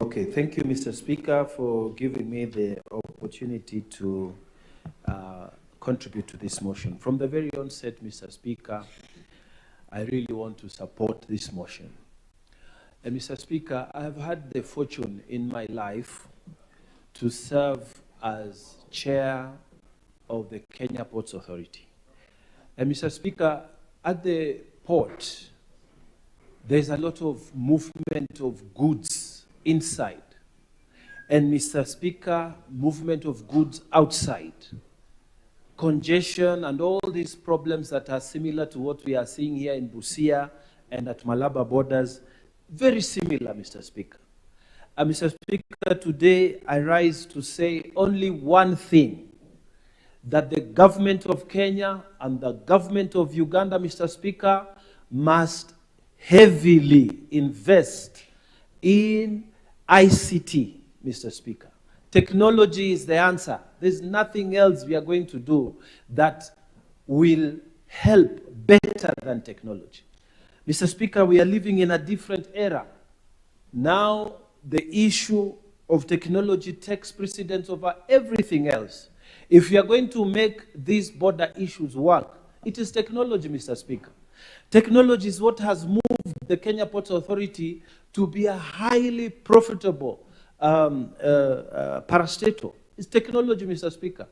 Okay, thank you, Mr. Speaker, for giving me the opportunity to contribute to this motion. From the very onset, Mr. Speaker, I really want to support this motion. And Mr. Speaker, I have had the fortune in my life to serve as chair of the Kenya Ports Authority. And Mr. Speaker, at the port, there's a lot of movement of goods inside. And Mr. Speaker, movement of goods outside. Congestion and all these problems that are similar to what we are seeing here in Busia and at Malaba borders, very similar, Mr. Speaker. Mr. Speaker, today I rise to say only one thing, that the government of Kenya and the government of Uganda, Mr. Speaker, must heavily invest in ICT, Mr. Speaker. Technology is the answer. There's nothing else we are going to do that will help better than technology. Mr. Speaker, we are living in a different era. Now, the issue of technology takes precedence over everything else. If we are going to make these border issues work, it is technology, Mr. Speaker. Technology is what has moved the Kenya Ports Authority to be a highly profitable parastatal. It's technology, Mr. Speaker.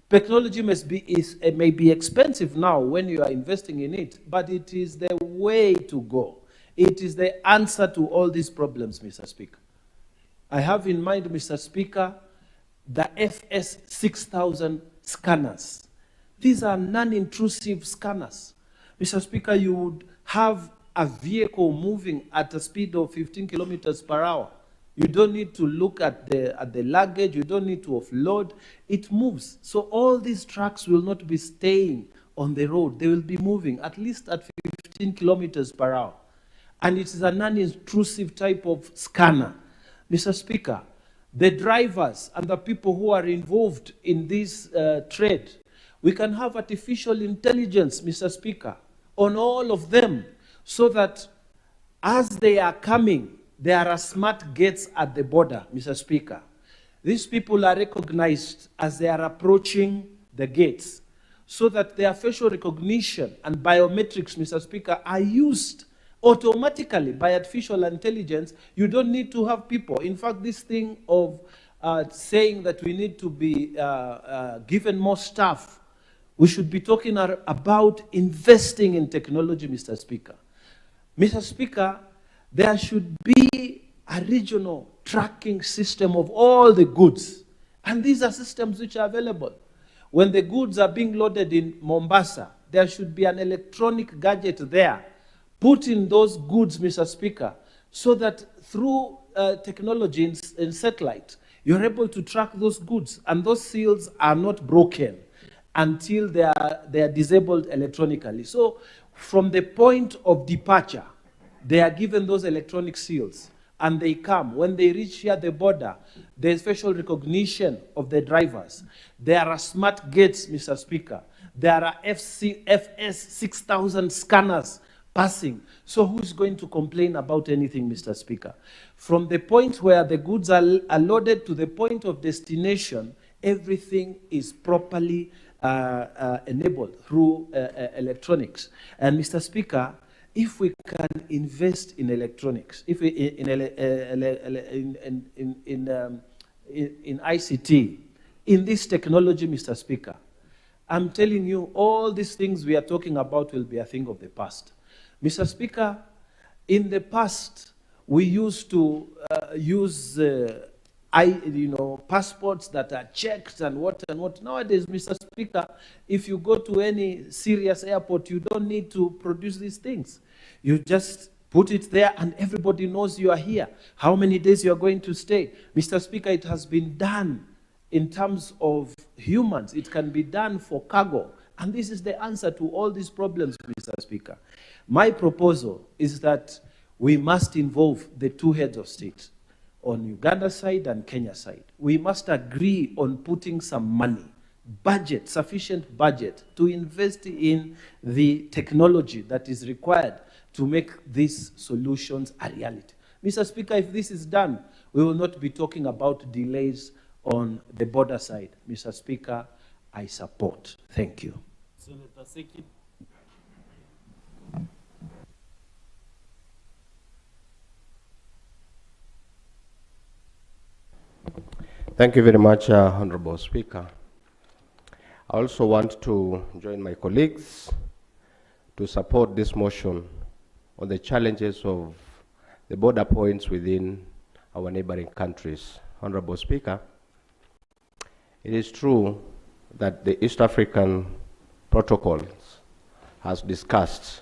Technology may be expensive now when you are investing in it, but it is the way to go. It is the answer to all these problems, Mr. Speaker. I have in mind, Mr. Speaker, the FS 6000 scanners. These are non-intrusive scanners. Mr. Speaker, you would have a vehicle moving at a speed of 15 kilometers per hour. You don't need to look at the luggage. You don't need to offload. It moves. So all these trucks will not be staying on the road. They will be moving at least at 15 kilometers per hour. And it is a non-intrusive type of scanner. Mr. Speaker, the drivers and the people who are involved in this trade, we can have artificial intelligence, Mr. Speaker, on all of them, so that as they are coming, there are smart gates at the border, Mr. Speaker. These people are recognized as they are approaching the gates, so that their facial recognition and biometrics, Mr. Speaker, are used automatically by artificial intelligence. You don't need to have people. In fact, this thing of saying that we need to be given more staff, we should be talking about investing in technology, Mr. Speaker. Mr. Speaker, there should be a regional tracking system of all the goods. And these are systems which are available. When the goods are being loaded in Mombasa, there should be an electronic gadget there. Put in those goods, Mr. Speaker, so that through technology in satellite, you're able to track those goods, and those seals are not broken until they are disabled electronically. So from the point of departure, they are given those electronic seals, and they come. When they reach here the border, there's facial recognition of the drivers. There are smart gates, Mr. Speaker. There are FS 6000 scanners passing. So who's going to complain about anything, Mr. Speaker? From the point where the goods are loaded to the point of destination, everything is properly enabled through electronics. And Mr. Speaker, if we can invest in electronics, if we in ICT, in this technology, Mr. Speaker, I'm telling you, all these things we are talking about will be a thing of the past. Mr. Speaker, in the past, we used to use passports that are checked and what. Nowadays, Mr. Speaker, if you go to any serious airport, you don't need to produce these things. You just put it there and everybody knows you are here, how many days you are going to stay. Mr. Speaker, it has been done in terms of humans. It can be done for cargo. And this is the answer to all these problems, Mr. Speaker. My proposal is that we must involve the two heads of state on Uganda side and Kenya side. We must agree on putting some money, budget, sufficient budget, to invest in the technology that is required to make these solutions a reality. Mr. Speaker, if this is done, we will not be talking about delays on the border side. Mr. Speaker, I support. Thank you. Senator Seki. Thank you very much, Honorable Speaker. I also want to join my colleagues to support this motion on the challenges of the border points within our neighboring countries. Honorable Speaker, it is true that the East African protocols has discussed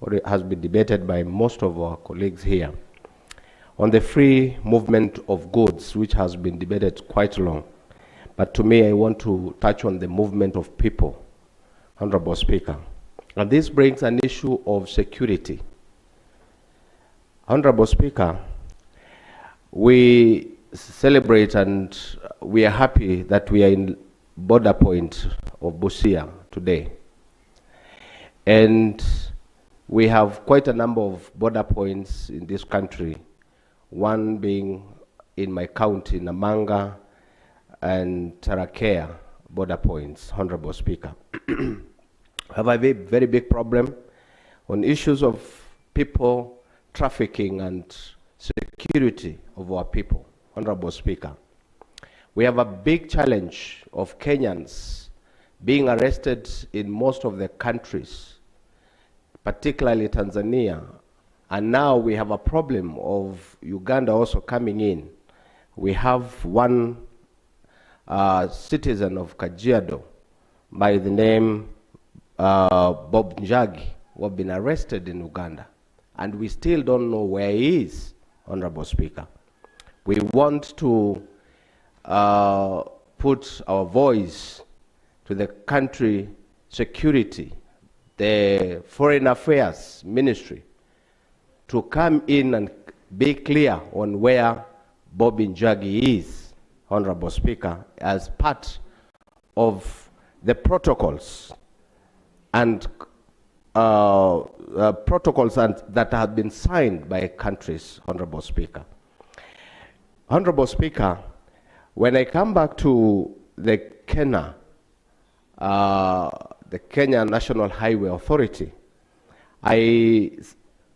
or it has been debated by most of our colleagues here on the free movement of goods, which has been debated quite long. But to me, I want to touch on the movement of people, Honorable Speaker. And this brings an issue of security. Honorable Speaker, we celebrate and we are happy that we are in border point of Busia today. And we have quite a number of border points in this country, one being in my county, Namanga and Tarakea border points, Honorable Speaker. Have a very big problem on issues of people trafficking and security of our people, Honorable Speaker. We have a big challenge of Kenyans being arrested in most of the countries, particularly Tanzania. And now we have a problem of Uganda also coming in. We have one citizen of Kajiado by the name Bob Njagi, who have been arrested in Uganda. And we still don't know where he is, Honorable Speaker. We want to put our voice to the country security, the Foreign Affairs Ministry, to come in and be clear on where Bob Njagi is, Honorable Speaker, as part of the protocols and that have been signed by countries, Honorable Speaker. Honorable Speaker, when I come back to the Kenya National Highway Authority, I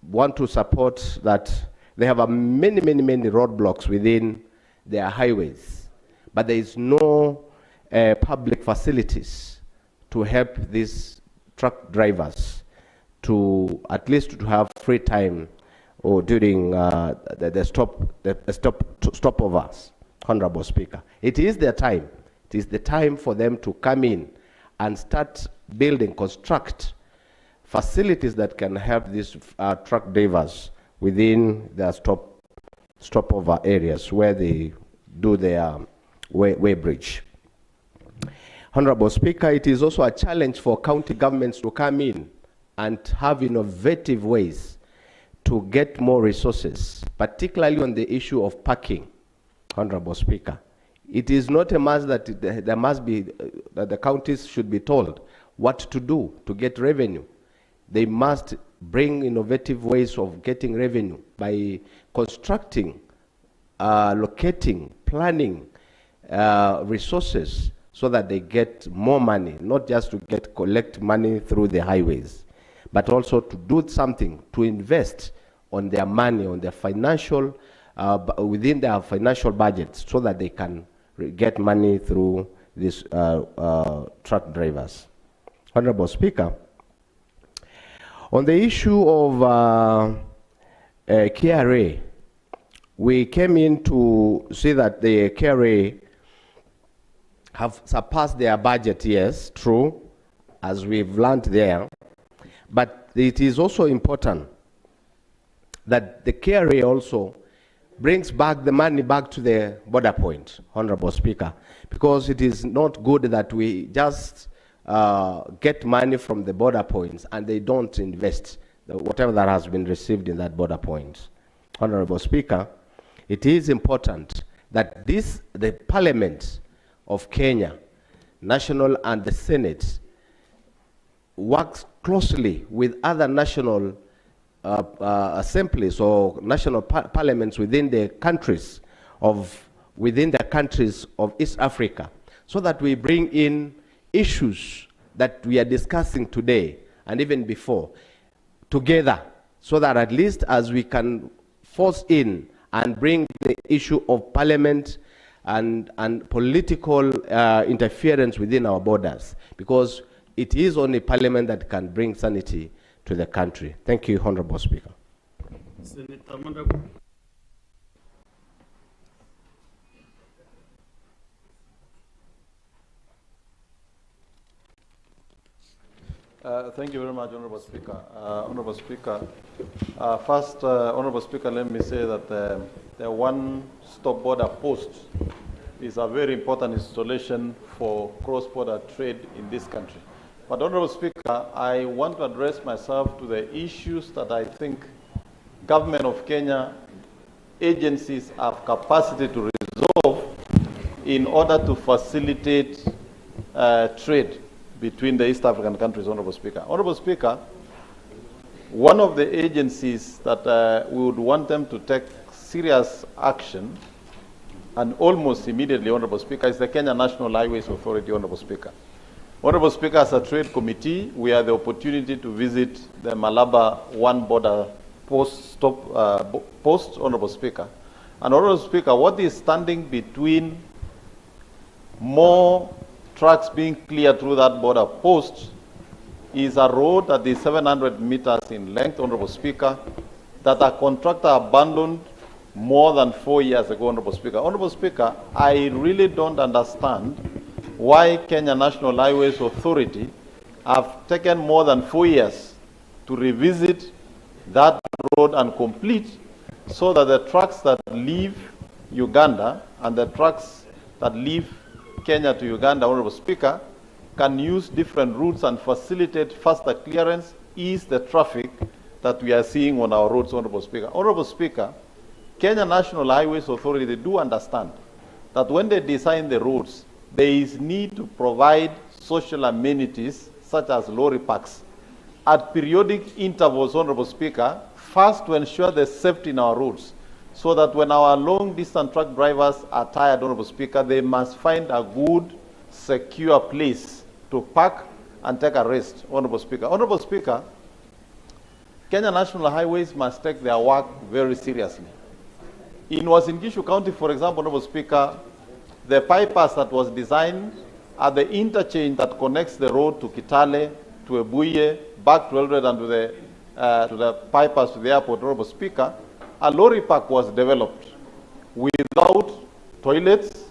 want to support that they have many roadblocks within their highways, but there is no public facilities to help these truck drivers to at least to have free time or during the stopovers, Honorable Speaker. It is their time. It is the time for them to come in and start building, construct facilities that can help these truck drivers within their stopover areas where they do their weighbridge. Honorable Speaker, it is also a challenge for county governments to come in and have innovative ways to get more resources, particularly on the issue of parking, Honorable Speaker. It is not a must that there must be, that the counties should be told what to do to get revenue. They must bring innovative ways of getting revenue by constructing, locating, planning resources so that they get more money, not just to collect money through the highways, but also to do something to invest on their money, on their financial, within their financial budgets, so that they can get money through these truck drivers. Honorable Speaker, on the issue of KRA, we came in to see that the KRA have surpassed their budget, yes, true, as we've learned there. But it is also important that the KRA also brings back the money back to the border point, Honorable Speaker, because it is not good that we just get money from the border points and they don't invest whatever that has been received in that border point. Honorable Speaker, it is important that the Parliament of Kenya, National and the Senate, works closely with other national assemblies or national parliaments within the countries of East Africa, so that we bring in issues that we are discussing today and even before together, so that at least as we can force in and bring the issue of parliament and political interference within our borders, because it is only parliament that can bring sanity to the country. Thank you, Honorable Speaker. Senator Mandago. Thank you very much, Honorable Speaker. Honorable Speaker, first, Honorable Speaker, let me say that the one-stop border post is a very important installation for cross-border trade in this country. But, Honorable Speaker, I want to address myself to the issues that I think Government of Kenya agencies have capacity to resolve in order to facilitate trade between the East African countries, Honorable Speaker. Honorable Speaker, one of the agencies that we would want them to take serious action, and almost immediately, Honorable Speaker, is the Kenya National Highways Authority, Honorable Speaker. Honorable Speaker, as a trade committee, we had the opportunity to visit the Malaba One Border Post, Honorable Speaker. And Honorable Speaker, what is standing between more trucks being cleared through that border post is a road that is 700 meters in length, Honorable Speaker, that a contractor abandoned more than 4 years ago, Honorable Speaker. Honorable Speaker, I really don't understand why Kenya National Highways Authority have taken more than 4 years to revisit that road and complete, so that the trucks that leave Uganda and the trucks that leave Kenya to Uganda, Honorable Speaker, can use different routes and facilitate faster clearance, ease the traffic that we are seeing on our roads, Honorable Speaker. Honorable Speaker, Kenya National Highways Authority, they do understand that when they design the roads, there is need to provide social amenities such as lorry parks at periodic intervals, Honorable Speaker, first to ensure the safety in our roads, so that when our long-distance truck drivers are tired, Honorable Speaker, they must find a good, secure place to park and take a rest, Honorable Speaker. Honorable Speaker, Kenya National Highways must take their work very seriously. In Uasin Gishu County, for example, Honorable Speaker, the bypass that was designed at the interchange that connects the road to Kitale, to Ebuye, back to Eldoret, and to the bypass to the airport, Honorable Speaker, a lorry park was developed without toilets,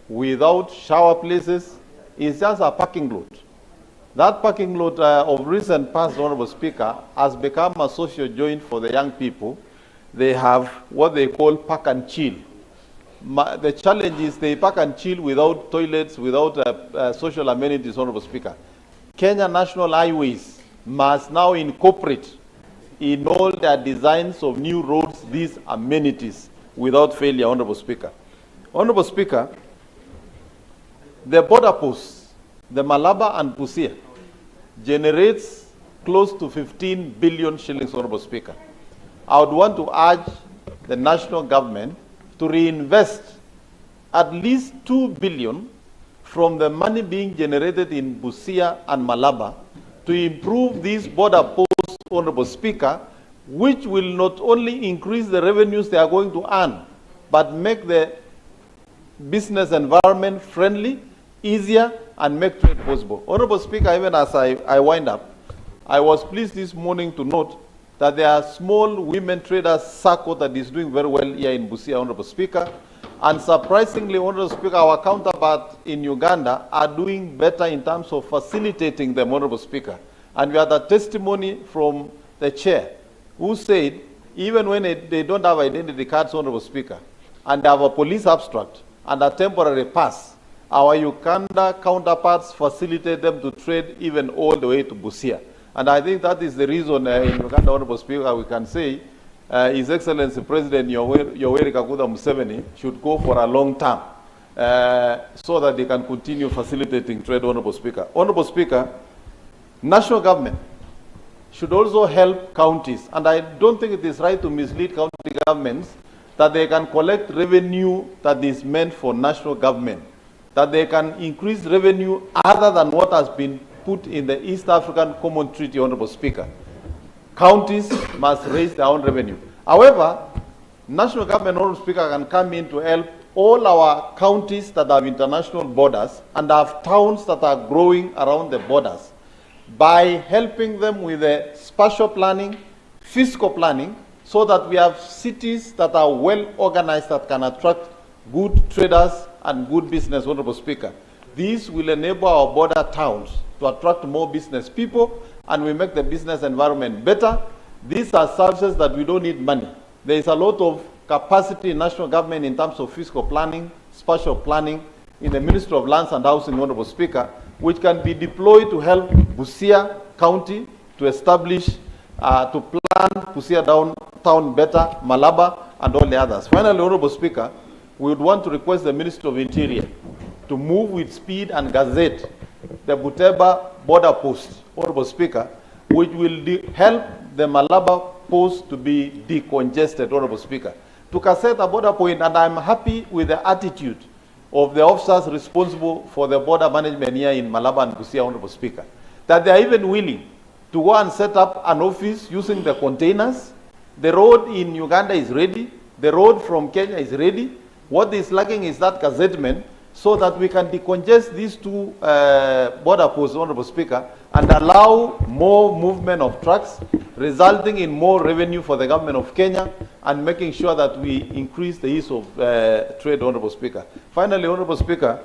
without shower places. It's just a parking lot. That parking lot of recent past, Honorable Speaker, has become a social joint for the young people. They have what they call park and chill. The challenge is they park and chill without toilets, without social amenities, Honorable Speaker. Kenya National Highways must now incorporate in all their designs of new roads these amenities without failure, Honorable Speaker. Honorable Speaker, the border posts, the Malaba and Busia, generates close to 15 billion shillings, Honorable Speaker. I would want to urge the national government to reinvest at least 2 billion from the money being generated in Busia and Malaba to improve these border posts, Honorable Speaker, which will not only increase the revenues they are going to earn, but make the business environment friendly, easier, and make trade possible. Honorable Speaker, even as I wind up, I was pleased this morning to note that there are small women traders circle that is doing very well here in Busia, Honorable Speaker. And surprisingly, Honorable Speaker, our counterparts in Uganda are doing better in terms of facilitating them, Honorable Speaker. And we had a testimony from the chair who said, even when they don't have identity cards, Honorable Speaker, and they have a police abstract and a temporary pass, our Uganda counterparts facilitate them to trade even all the way to Busia. And I think that is the reason in Uganda, Honorable Speaker, we can say His Excellency President Yoweri Kaguta Museveni should go for a long term so that they can continue facilitating trade, Honorable Speaker. Honorable Speaker, national government should also help counties. And I don't think it is right to mislead county governments that they can collect revenue that is meant for national government, that they can increase revenue other than what has been put in the East African Common Treaty, Honorable Speaker. Counties must raise their own revenue. However, national government, Honorable Speaker, can come in to help all our counties that have international borders and have towns that are growing around the borders by helping them with the spatial planning, fiscal planning, so that we have cities that are well organized that can attract good traders and good business, Honorable Speaker. These will enable our border towns to attract more business people, and we make the business environment better. These are services that we don't need money. There is a lot of capacity in national government in terms of fiscal planning, spatial planning, in the Ministry of Lands and Housing, Honorable Speaker, which can be deployed to help Busia County to establish, to plan Busia downtown better, Malaba, and all the others. Finally, Honorable Speaker, we would want to request the Ministry of Interior to move with speed and gazette the Buteba border post, Honorable Speaker, which will help the Malaba post to be decongested, Honorable Speaker. To cassette a border point, and I'm happy with the attitude of the officers responsible for the border management here in Malaba and Busia, Honorable Speaker, that they are even willing to go and set up an office using the containers. The road in Uganda is ready. The road from Kenya is ready. What is lacking is that gazettement, so that we can decongest these two border posts, Honorable Speaker, and allow more movement of trucks, resulting in more revenue for the government of Kenya, and making sure that we increase the ease of trade, Honorable Speaker. Finally, Honorable Speaker,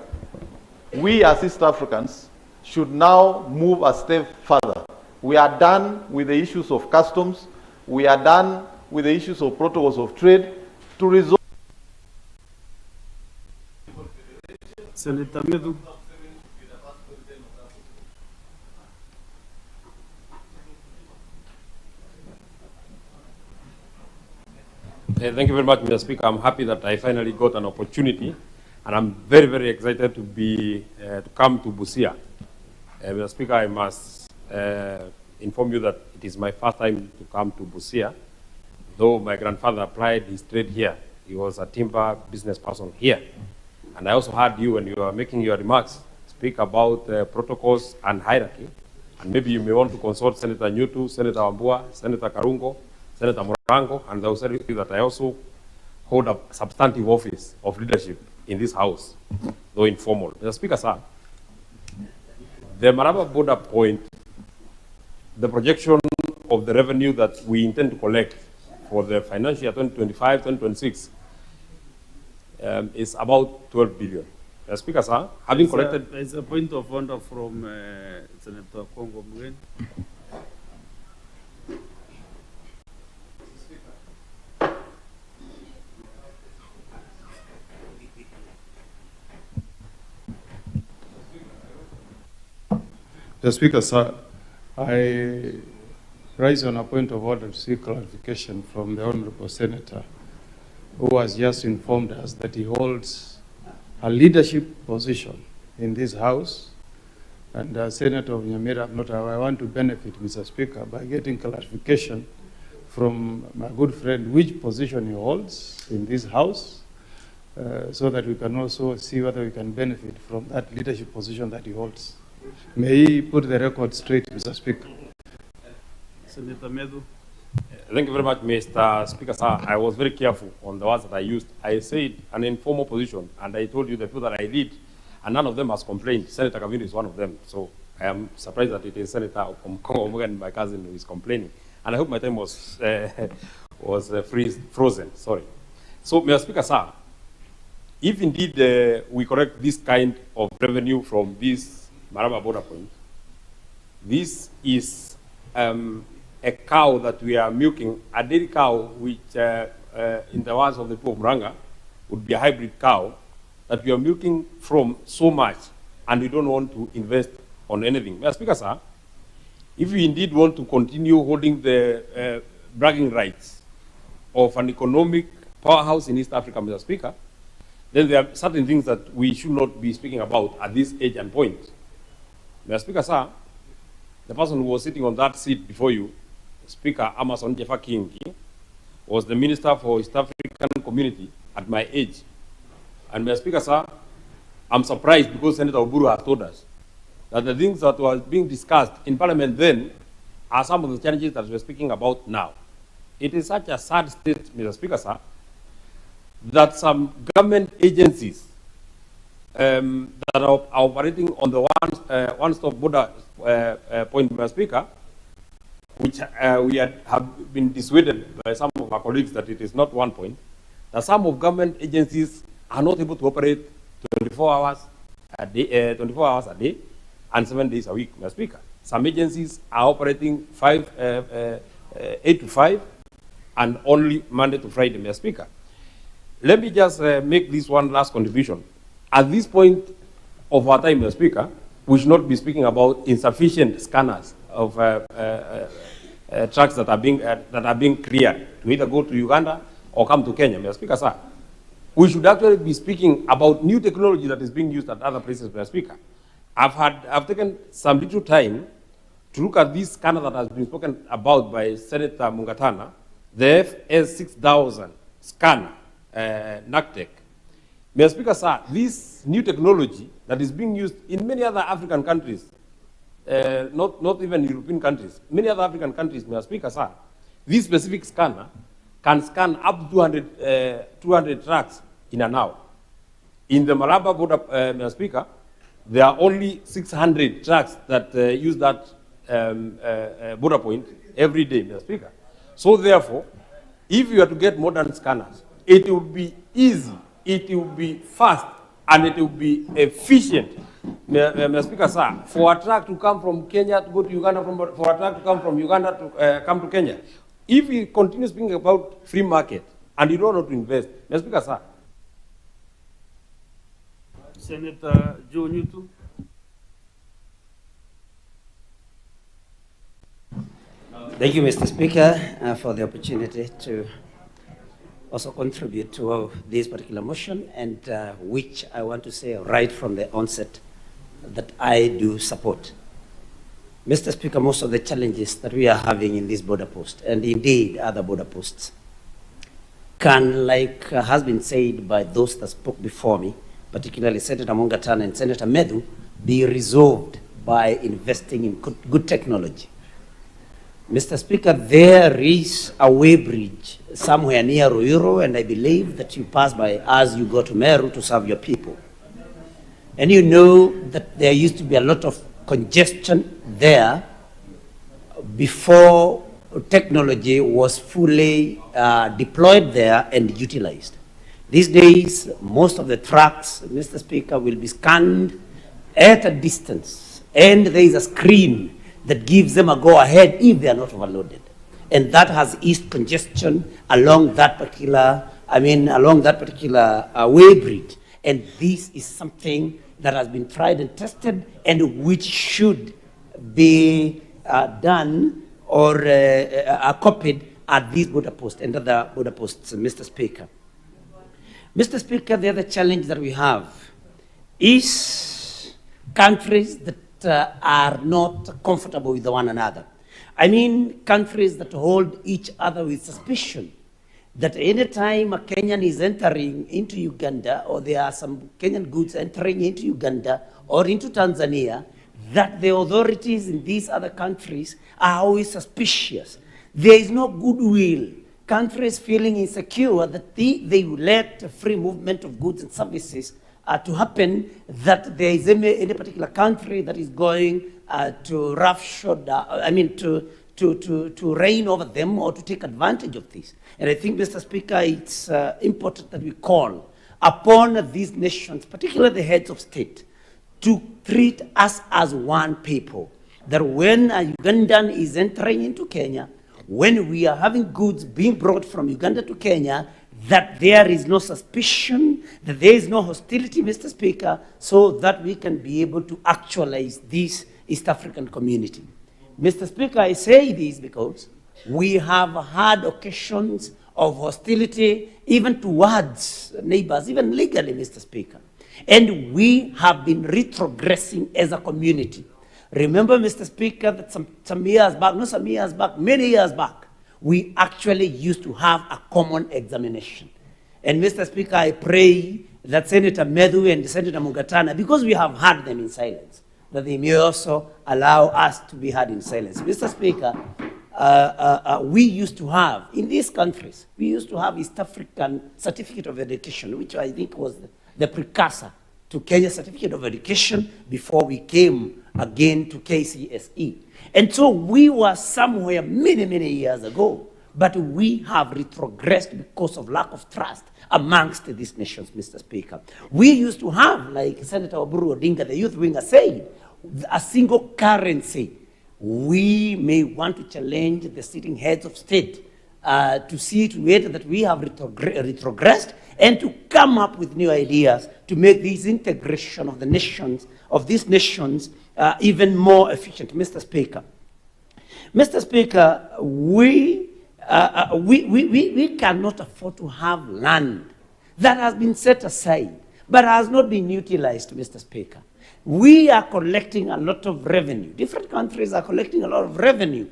we as East Africans should now move a step further. We are done with the issues of customs. We are done with the issues of protocols of trade. To resolve Senator Medu. Thank you very much, Mr. Speaker. I'm happy that I finally got an opportunity, and I'm very, very excited to be to come to Busia. Mr. Speaker, I must inform you that it is my first time to come to Busia, though my grandfather applied his trade here. He was a timber business person here. And I also heard you, when you were making your remarks, speak about protocols and hierarchy. And maybe you may want to consult Senator Nyutu, Senator Wambua, Senator Karungo, Senator Morango, and I will say that I also hold a substantive office of leadership in this house, though informal. Mr. Speaker, sir, the Maraba border point, the projection of the revenue that we intend to collect for the financial year 2025-2026 is about 12 billion. Mr. Speaker, sir, having collected... There's a point of order from Senator Kongo Mwen. Mr. Speaker, sir, I rise on a point of order to seek clarification from the Honorable Senator, who has just informed us that he holds a leadership position in this House. And Senator of Nyamira, I want to benefit, Mr. Speaker, by getting clarification from my good friend which position he holds in this House, so that we can also see whether we can benefit from that leadership position that he holds. May he put the record straight, Mr. Speaker. Senator Medu. Thank you very much, Mr. Speaker, sir. I was very careful on the words that I used. I said an informal position, and I told you the people that I lead, and none of them has complained. Senator Kavini is one of them. So I am surprised that it is Senator Omogan, my cousin, who is complaining. And I hope my time was frozen. Sorry. So, Mr. Speaker, sir, if indeed we correct this kind of revenue from this Maraba border point, this is a cow that we are milking, a dairy cow, which in the words of the people of Muranga, would be a hybrid cow that we are milking from so much, and we don't want to invest on anything. Mr. Speaker, sir, if we indeed want to continue holding the bragging rights of an economic powerhouse in East Africa, Mr. Speaker, then there are certain things that we should not be speaking about at this age and point. Mr. Speaker, sir, the person who was sitting on that seat before you, Speaker Amason Jeffa Kingi, was the Minister for East African Community at my age. And Mr. Speaker, sir, I'm surprised because Senator Uhuru has told us that the things that were being discussed in Parliament then are some of the challenges that we're speaking about now. It is such a sad state, Mr. Speaker, sir, that some government agencies that are operating on the one-stop border point, Mr. Speaker, which we have been dissuaded by some of our colleagues that it is not one point, that some of government agencies are not able to operate 24 hours a day and 7 days a week, Mr. Speaker. Some agencies are operating 8 to 5 and only Monday to Friday, Mr. Speaker. Let me just make this one last contribution. At this point of our time, Mr. Speaker, we should not be speaking about insufficient scanners of trucks that are being cleared to either go to Uganda or come to Kenya, Mr. Speaker, sir. We should actually be speaking about new technology that is being used at other places, Mr. Speaker. I've taken some little time to look at this scanner that has been spoken about by Senator Mungatana, the FS6000 scanner, NACTEC. Mr. Speaker, sir, this new technology that is being used in many other African countries, not even European countries, many other African countries, Mr. Speaker, sir, this specific scanner can scan up to 200 trucks in an hour. In the Malaba border, Mr. Speaker, there are only 600 trucks that use that border point every day, Mr. Speaker. So therefore, if you are to get modern scanners, it will be easy, it will be fast, and it will be efficient, Mr. Speaker, sir, for a truck to come from Kenya to go to Uganda, for a truck to come from Uganda to come to Kenya. If we continue speaking about free market and you don't know to invest, Mr. Speaker, sir. Senator Joe Newton. Thank you, Mr. Speaker, for the opportunity to also contribute to this particular motion, and which I want to say right from the onset that I do support. Mr. Speaker, most of the challenges that we are having in this border post, and indeed other border posts, can, like has been said by those that spoke before me, particularly Senator Mungatana and Senator Medu, be resolved by investing in good technology. Mr. Speaker, there is a way bridge somewhere near Ruiru, and I believe that you pass by as you go to Meru to serve your people. And you know that there used to be a lot of congestion there before technology was fully deployed there and utilized. These days, most of the trucks, Mr. Speaker, will be scanned at a distance, and there is a screen that gives them a go-ahead if they are not overloaded. And that has eased congestion along that particular, way bridge. And this is something that has been tried and tested, and which should be done or copied at these border posts and other border posts, Mr. Speaker. Mr. Speaker, the other challenge that we have is countries that are not comfortable with one another. I mean, countries that hold each other with suspicion, that any time a Kenyan is entering into Uganda, or there are some Kenyan goods entering into Uganda or into Tanzania, that the authorities in these other countries are always suspicious. There is no goodwill. Countries feeling insecure that they will let free movement of goods and services to happen, that there is any particular country that is going to roughshod, to reign over them or to take advantage of this. And I think, Mr. Speaker, it's important that we call upon these nations, particularly the heads of state, to treat us as one people. That when a Ugandan is entering into Kenya, when we are having goods being brought from Uganda to Kenya, that there is no suspicion, that there is no hostility, Mr. Speaker, so that we can be able to actualize this East African community. Mr. Speaker, I say this because we have had occasions of hostility even towards neighbors, even legally, Mr. Speaker. And we have been retrogressing as a community. Remember, Mr. Speaker, that many years back, we actually used to have a common examination. And Mr. Speaker, I pray that Senator Medhu and Senator Mugatana, because we have heard them in silence, that they may also allow us to be heard in silence. Mr. Speaker, we used to have, in these countries, we used to have East African Certificate of Education, which I think was the precursor to Kenya Certificate of Education before we came again to KCSE. And so we were somewhere many, many years ago, but we have retrogressed because of lack of trust amongst these nations, Mr. Speaker. We used to have, like Senator Odinga, the youth winger, said, a single currency. We may want to challenge the sitting heads of state to see to it that we have retrogressed and to come up with new ideas to make this integration of the nations, of these nations, even more efficient, Mr. Speaker. Mr. Speaker, we cannot afford to have land that has been set aside but has not been utilized, Mr. Speaker. We are collecting a lot of revenue. Different countries are collecting a lot of revenue.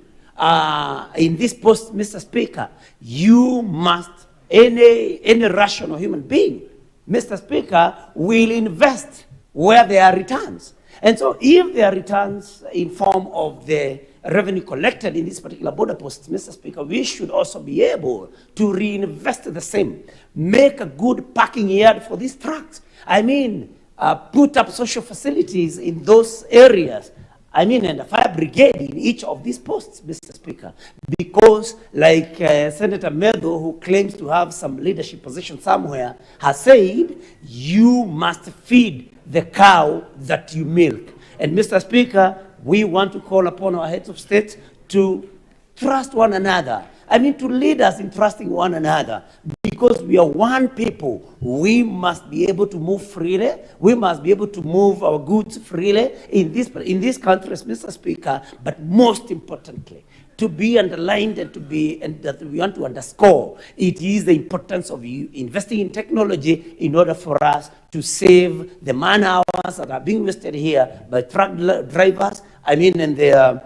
In this post, Mr. Speaker, you must, any rational human being, Mr. Speaker, will invest where there are returns. And so if there are returns in form of the revenue collected in this particular border post, Mr. Speaker, we should also be able to reinvest the same. Make a good parking yard for these trucks. I mean, put up social facilities in those areas. I mean, and a fire brigade in each of these posts, Mr. Speaker. Because, like Senator Medhu, who claims to have some leadership position somewhere, has said, you must feed the cow that you milk. And Mr. Speaker, we want to call upon our heads of state to trust one another. I mean, to lead us in trusting one another. Because we are one people, we must be able to move freely. We must be able to move our goods freely in these countries, Mr. Speaker. But most importantly, to be underlined and that we want to underscore, it is the importance of investing in technology in order for us to save the man hours that are being wasted here by truck drivers, I mean, and their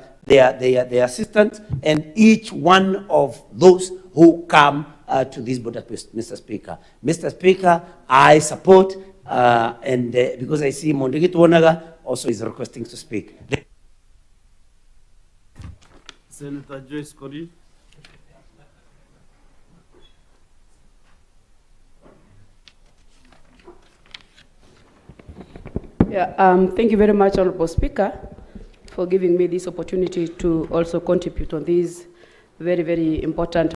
assistants, and each one of those who come to this border post, Mr. Speaker. Mr. Speaker, I support, because I see Mondegi Tuonaga also is requesting to speak. Senator Joyce Kori. Yeah, thank you very much, Honorable Speaker, for giving me this opportunity to also contribute on this very, very important